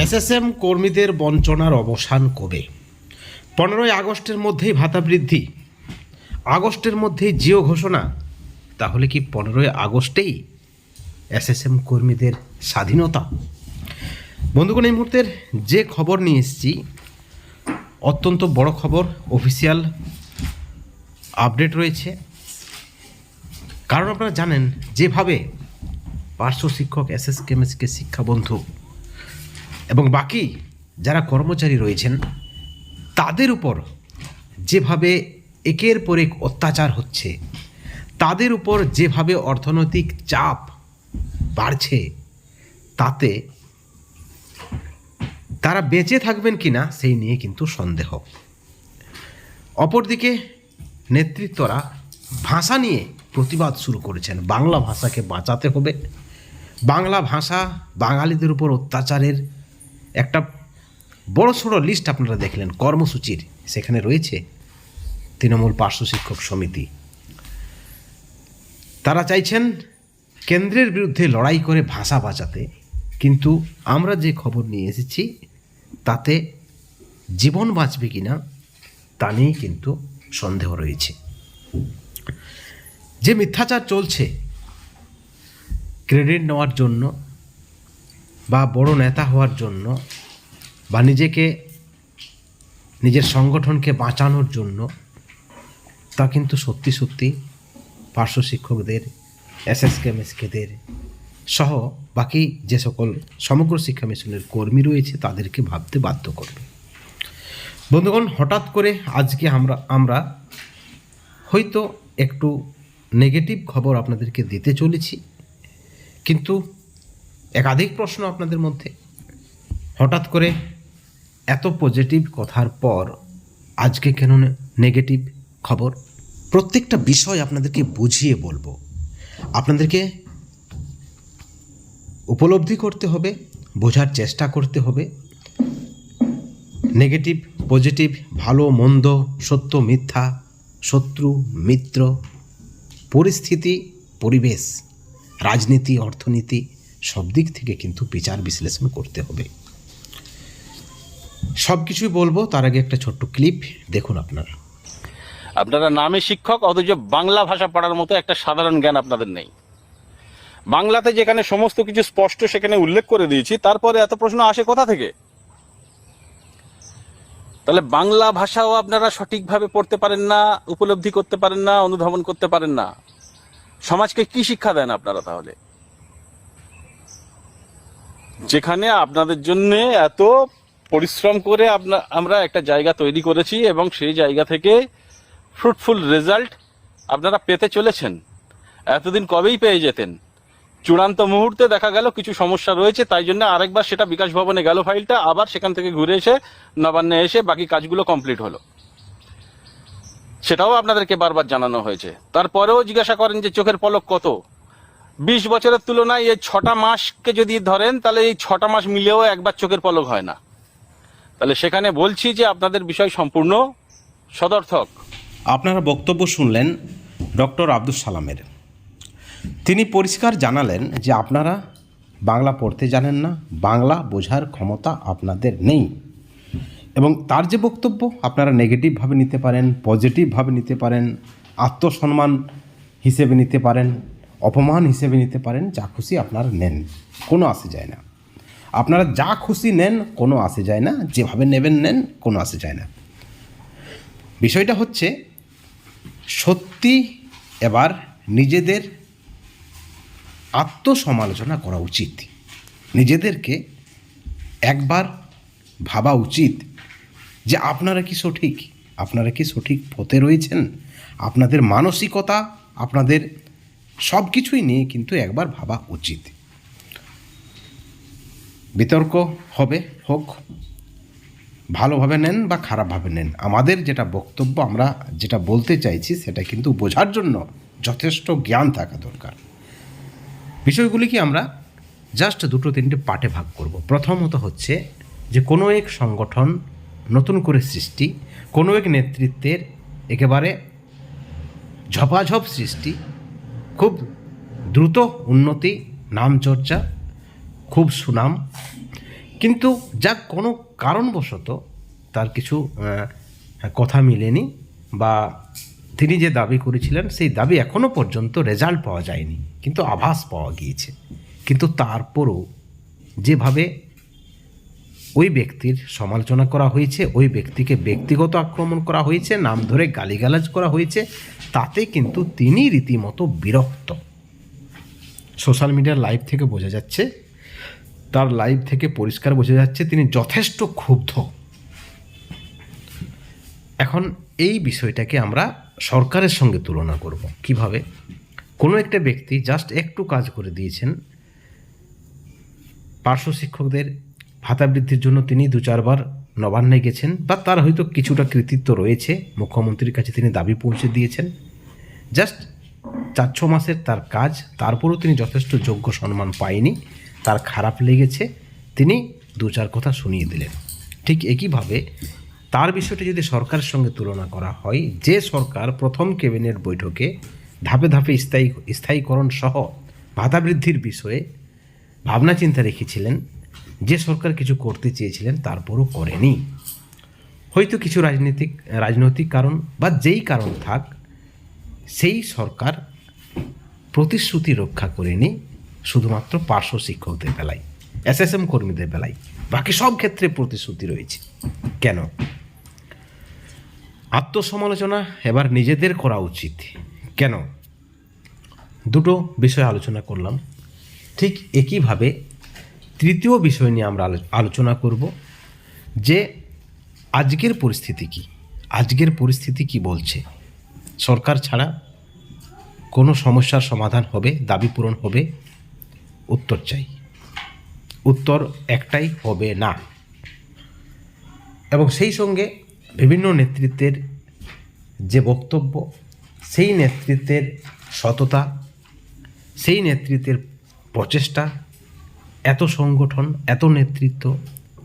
SSM কর্মীদের বঞ্চনার অবসান কবে? 15ই আগস্টের মধ্যেই ভাতা বৃদ্ধি, আগস্টের মধ্যেই জিও ঘোষণা। তাহলে কি 15ই আগস্টেই এসএসএম কর্মীদের স্বাধীনতা? বন্ধুগণ, এই মুহূর্তের যে খবর নিয়ে এসেছি অত্যন্ত বড় খবর, অফিসিয়াল আপডেট রয়েছে। কারণ আপনারা জানেন যেভাবে পার্শ্ব শিক্ষক এসএসকেএমএসকে শিক্ষাবন্ধু এবং বাকি যারা কর্মচারী রয়েছেন তাদের উপর যেভাবে একের পর এক অত্যাচার হচ্ছে, তাদের উপর যেভাবে অর্থনৈতিক চাপ বাড়ছে, তাতে তারা বেঁচে থাকবেন কিনা সেই নিয়ে কিন্তু সন্দেহ। অপরদিকে নেতৃত্বরা ভাষা নিয়ে প্রতিবাদ শুরু করেছেন। বাংলা ভাষাকে বাঁচাতে হবে। বাংলা ভাষা বাঙালিদের উপর অত্যাচারের একটা বড় সড়ো লিস্ট আপনারা দেখলেন কর্মসূচির, সেখানে রয়েছে তৃণমূল পার্শ্ব শিক্ষক সমিতি। তারা চাইছেন কেন্দ্রের বিরুদ্ধে লড়াই করে ভাষা বাঁচাতে, কিন্তু আমরা যে খবর নিয়ে এসেছি তাতে জীবন বাঁচবে কিনা তা নিয়ে কিন্তু সন্দেহ রয়েছে। যে মিথ্যাচার চলছে ক্রেডিট নেওয়ার জন্য বা বড় নেতা হওয়ার জন্য বা নিজের সংগঠনকে বাঁচানোর জন্য, তা কিন্তু সত্যি সত্যি পার্শ্ব শিক্ষকদের, এসএসকেএমএসকেদের সহ বাকি যে সকল সমগ্র শিক্ষা মিশনের কর্মী রয়েছে তাদেরকে ভাবতে বাধ্য করবে। বন্ধুগণ, হঠাৎ করে আজকে আমরা হয়তো একটু নেগেটিভ খবর আপনাদেরকে দিতে চলেছি, কিন্তু একাধিক প্রশ্ন আপনাদের মধ্যে। হঠাৎ করে এত পজিটিভ কথার পর আজকে কেন নেগেটিভ খবর? প্রত্যেকটা বিষয় আপনাদেরকে বুঝিয়ে বলবো, আপনাদেরকে উপলব্ধি করতে হবে, বোঝার চেষ্টা করতে হবে। নেগেটিভ, পজিটিভ, ভালো মন্দ, সত্য মিথ্যা, শত্রু মিত্র, পরিস্থিতি, পরিবেশ, রাজনীতি, অর্থনীতি, সব দিক থেকে কিন্তু বিচার বিশ্লেষণ করতে হবে। সব কিছুই বলবো, তার আগে একটা ছোট্ট ক্লিপ দেখুন। আপনারা নামে শিক্ষক, অথচ বাংলা ভাষা পড়ার মতো একটা সাধারণ জ্ঞান আপনাদের নেই। বাংলাতে যেখানে সমস্ত কিছু স্পষ্ট সেখানে উল্লেখ করে দিয়েছি, তারপরে এত প্রশ্ন আসে কোথা থেকে? তাহলে বাংলা ভাষাও আপনারা সঠিকভাবে পড়তে পারেন না, উপলব্ধি করতে পারেন না, অনুধাবন করতে পারেন না। সমাজকে কি শিক্ষা দেন আপনারা তাহলে? যেখানে আপনাদের জন্য এত পরিশ্রম করে আমরা একটা জায়গা তৈরি করেছি এবং সেই জায়গা থেকে ফ্রুটফুল রেজাল্ট আপনারা পেতে চলেছেন। এতদিন কবেই পেয়ে যেতেন, চূড়ান্ত মুহূর্তে দেখা গেল কিছু সমস্যা রয়েছে, তাই জন্য আরেকবার সেটা বিকাশ ভবনে গেল ফাইলটা, আবার সেখান থেকে ঘুরে এসে নবান্নে এসে বাকি কাজগুলো কমপ্লিট হলো। সেটাও আপনাদেরকে বারবার জানানো হয়েছে। তারপরেও জিজ্ঞাসা করেন যে চোখের পলক কত? 20 বছরের তুলনায় এই 6টা মাসকে যদি ধরেন, তাহলে এই 6টা মাস মিলেও একবার চোখের পলক হয় না। তাহলে সেখানে বলছি যে আপনাদের বিষয় সম্পূর্ণ সদর্থক। আপনারা বক্তব্য শুনলেন ডক্টর আব্দুল সালামের। তিনি পরিষ্কার জানালেন যে আপনারা বাংলা পড়তে জানেন না, বাংলা বোঝার ক্ষমতা আপনাদের নেই। এবং তার যে বক্তব্য আপনারা নেগেটিভভাবে নিতে পারেন, পজিটিভভাবে নিতে পারেন, আত্মসম্মান হিসেবে নিতে পারেন, অপমান হিসেবে নিতে পারেন, যা খুশি আপনারা নেন, কোনো আসে যায় না। আপনারা যা খুশি নেন, কোনো আসে যায় না। যেভাবে নেবেন নেন, কোনো আসে যায় না। বিষয়টা হচ্ছে সত্যি এবার নিজেদের আত্মসমালোচনা করা উচিত। নিজেদেরকে একবার ভাবা উচিত যে আপনারা কি সঠিক, আপনারা কি সঠিক পথে রয়েছেন। আপনাদের মানসিকতা, আপনাদের সব কিছুই নিয়ে কিন্তু একবার ভাবা উচিত। বিতর্ক হোক, ভালোভাবে নেন বা খারাপভাবে নেন, আমাদের যেটা বক্তব্য, আমরা যেটা বলতে চাইছি সেটা কিন্তু বোঝার জন্য যথেষ্ট জ্ঞান থাকা দরকার। বিষয়গুলিকে আমরা জাস্ট 2-3টে পার্টে ভাগ করব। প্রথমত হচ্ছে যে কোনো এক সংগঠন নতুন করে সৃষ্টি, কোনো এক নেতৃত্বের একেবারে ঝপাঝপ সৃষ্টি, খুব দ্রুত উন্নতি, নাম চর্চা, খুব সুনাম, কিন্তু যা কোনো কারণবশত তার কিছু কথা মিলেনি, বা তিনি যে দাবি করেছিলেন সেই দাবি এখনও পর্যন্ত রেজাল্ট পাওয়া যায়নি, কিন্তু আভাস পাওয়া গিয়েছে। কিন্তু তারপরও যেভাবে ওই ব্যক্তির সমালোচনা করা হয়েছে, ওই ব্যক্তিকে ব্যক্তিগত আক্রমণ করা হয়েছে, নাম ধরে গালিগালাজ করা হয়েছে, তাতে কিন্তু তিনি রীতিমতো বিরক্ত। সোশ্যাল মিডিয়ার লাইভ থেকে বোঝা যাচ্ছে, তার লাইভ থেকে পরিষ্কার বোঝা যাচ্ছে তিনি যথেষ্ট ক্ষুব্ধ। এখন এই বিষয়টাকে আমরা সরকারের সঙ্গে তুলনা করব কিভাবে। কোনো একটা ব্যক্তি জাস্ট একটু কাজ করে দিয়েছেন, পার্শ্ব শিক্ষকদের ভাতা বৃদ্ধির জন্য তিনি 2-4 বার নবান্নে গেছেন, বা তার হয়তো কিছুটা কৃতিত্ব রয়েছে, মুখ্যমন্ত্রীর কাছে তিনি দাবি পৌঁছে দিয়েছেন। জাস্ট 4-6 মাসের তার কাজ, তারপরও তিনি যথেষ্ট যোগ্য সম্মান পায়নি, তার খারাপ লেগেছে, তিনি 2-4 কথা শুনিয়ে দিলেন। ঠিক একইভাবে তার বিষয়টি যদি সরকারের সঙ্গে তুলনা করা হয়, যে সরকার প্রথম ক্যাবিনেট বৈঠকে ধাপে ধাপে স্থায়ীকরণ সহ ভাতা বৃদ্ধির বিষয়ে ভাবনা চিন্তা রেখেছিলেন, যে সরকার কিছু করতে চেয়েছিলেন তারপরও করেনি, হয়তো কিছু রাজনৈতিক কারণ বা যেই কারণ থাক, সেই সরকার প্রতিশ্রুতি রক্ষা করেনি শুধুমাত্র পার্শ্ব শিক্ষকদের বেলায়, এসএসএম কর্মীদের বেলায়, বাকি সব ক্ষেত্রে প্রতিশ্রুতি রয়েছে। কেন? আত্মসমালোচনা এবার নিজেদের করা উচিত। কেন? দুটো বিষয় আলোচনা করলাম, ঠিক একইভাবে তৃতীয় বিষয় নিয়ে আমরা আলোচনা করব যে আজকের পরিস্থিতি কি, আজকের পরিস্থিতি কি বলছে। সরকার ছাড়া কোনো সমস্যার সমাধান হবে, দাবি পূরণ হবে? উত্তর চাই। উত্তর একটাই, হবে না। এবং সেই সঙ্গে বিভিন্ন নেতৃত্বের যে বক্তব্য, সেই নেতৃত্বের সততা, সেই নেতৃত্বের প্রচেষ্টা, এত সংগঠন, এত নেতৃত্ব,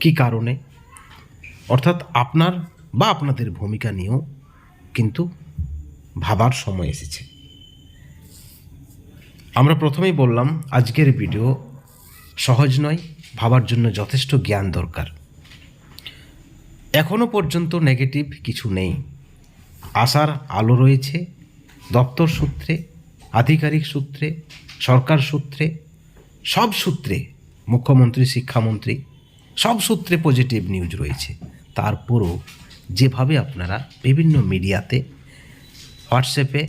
কি কারণে, অর্থাৎ আপনার বা আপনাদের ভূমিকা নিয়েও কিন্তু ভাবার সময় এসেছে। আমরা প্রথমেই বললাম আজকের ভিডিও সহজ নয়, ভাবার জন্য যথেষ্ট জ্ঞান দরকার। এখনো পর্যন্ত নেগেটিভ কিছু নেই, আশার আলো রয়েছে। দপ্তর সূত্রে, আধিকারিক সূত্রে, সরকার সূত্রে, সব সূত্রে, মুখ্যমন্ত্রী, শিক্ষামন্ত্রী, সব সূত্রে পজিটিভ নিউজ রয়েছে। তারপরও যেভাবে আপনারা বিভিন্ন মিডিয়াতে, হোয়াটসঅ্যাপে,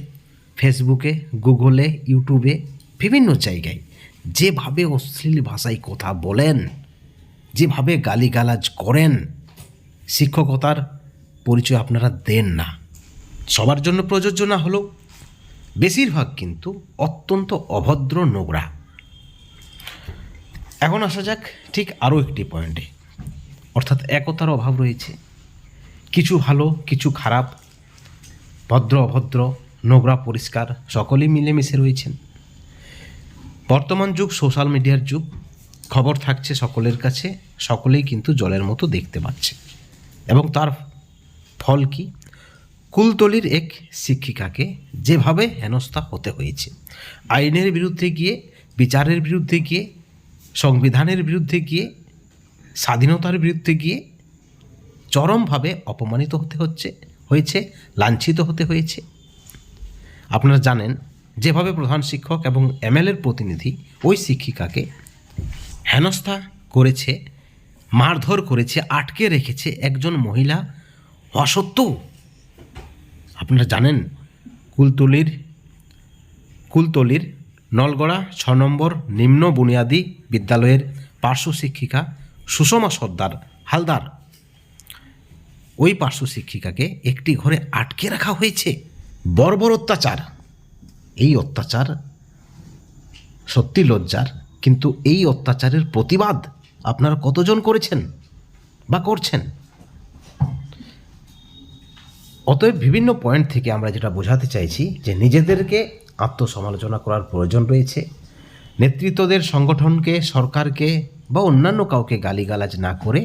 ফেসবুকে, গুগলে, ইউটিউবে, বিভিন্ন জায়গায় যেভাবে অশ্লীল ভাষায় কথা বলেন, যেভাবে গালিগালাজ করেন, শিক্ষকতার পরিচয় আপনারা দেন না। সবার জন্য প্রযোজ্য না হলেও বেশিরভাগ কিন্তু অত্যন্ত অভদ্র, নোংরা। এখন আসা যাক ঠিক আরও একটি পয়েন্টে, অর্থাৎ একতার অভাব রয়েছে। কিছু ভালো, কিছু খারাপ, ভদ্র, অভদ্র, নোংরা, পরিষ্কার, সকলেই মিলেমিশে রয়েছেন। বর্তমান যুগ সোশ্যাল মিডিয়ার যুগ, খবর থাকছে সকলের কাছে, সকলেই কিন্তু জলের মতো দেখতে পাচ্ছে। এবং তার ফল কি? কুলতলির এক শিক্ষিকাকে যেভাবে হেনস্থা হতে হয়েছে, আইনের বিরুদ্ধে গিয়ে, বিচারের বিরুদ্ধে গিয়ে, সংবিধানের বিরুদ্ধে গিয়ে, স্বাধীনতার বিরুদ্ধে গিয়ে চরমভাবে অপমানিত হয়েছে, লাঞ্ছিত হতে হয়েছে। আপনারা জানেন যেভাবে প্রধান শিক্ষক এবং এমএলএর প্রতিনিধি ওই শিক্ষিকাকে হেনস্থা করেছে, মারধর করেছে, আটকে রেখেছে একজন মহিলা হওয়া সত্ত্বেও। আপনারা জানেন কুলতলির নলগড়া 6 নম্বর নিম্ন বুনিয়াদী বিদ্যালয়ের পার্শ্ব শিক্ষিকা সুষমা হালদার, ওই পার্শ্ব শিক্ষিকাকে একটি ঘরে আটকে রাখা হয়েছে। বর্বর অত্যাচার। এই অত্যাচার সত্যি লজ্জার, কিন্তু এই অত্যাচারের প্রতিবাদ আপনারা কতজন করেছেন বা করছেন? অতএব বিভিন্ন পয়েন্ট থেকে আমরা যেটা বোঝাতে চাইছি যে নিজেদেরকে আত্মসমালোচনা করার প্রয়োজন রয়েছে। নেতৃত্বদের, সংগঠনকে, সরকারকে বা অন্যান্য কাউকে গালিগালাজ না করে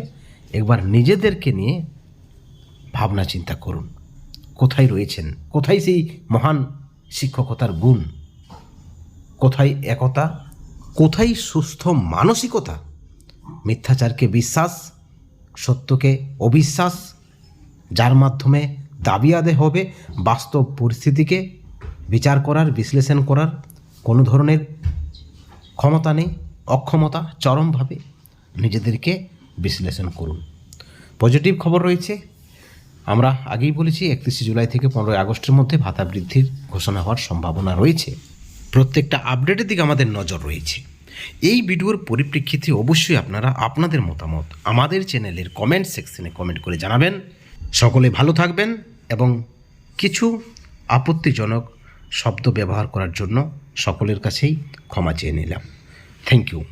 একবার নিজেদেরকে নিয়ে ভাবনা চিন্তা করুন। কোথায় রয়েছেন? কোথায় সেই মহান শিক্ষকতার গুণ? কোথায় একতা? কোথায় সুস্থ মানসিকতা? মিথ্যাচারকে বিশ্বাস, সত্যকে অবিশ্বাস, যার মাধ্যমে দাবি আদায় হবে বাস্তব পরিস্থিতিকে বিচার করার, বিশ্লেষণ করার কোনো ধরনের ক্ষমতা নেই, অক্ষমতা, চরমভাবে নিজেদেরকে বিশ্লেষণ করুন। পজিটিভ খবর রয়েছে, আমরা আগেই বলেছি 31 জুলাই থেকে 15 আগস্টের মধ্যে ভাতা বৃদ্ধির ঘোষণা হওয়ার সম্ভাবনা রয়েছে। প্রত্যেকটা আপডেটের দিকে আমাদের নজর রয়েছে। এই ভিডিওর পরিপ্রেক্ষিতে অবশ্যই আপনারা আপনাদের মতামত আমাদের চ্যানেলের কমেন্ট সেকশনে কমেন্ট করে জানাবেন। সকলে ভালো থাকবেন এবং কিছু আপত্তিজনক শব্দ ব্যবহার করার জন্য সকলের কাছেই ক্ষমা চেয়ে নিলাম। Thank you.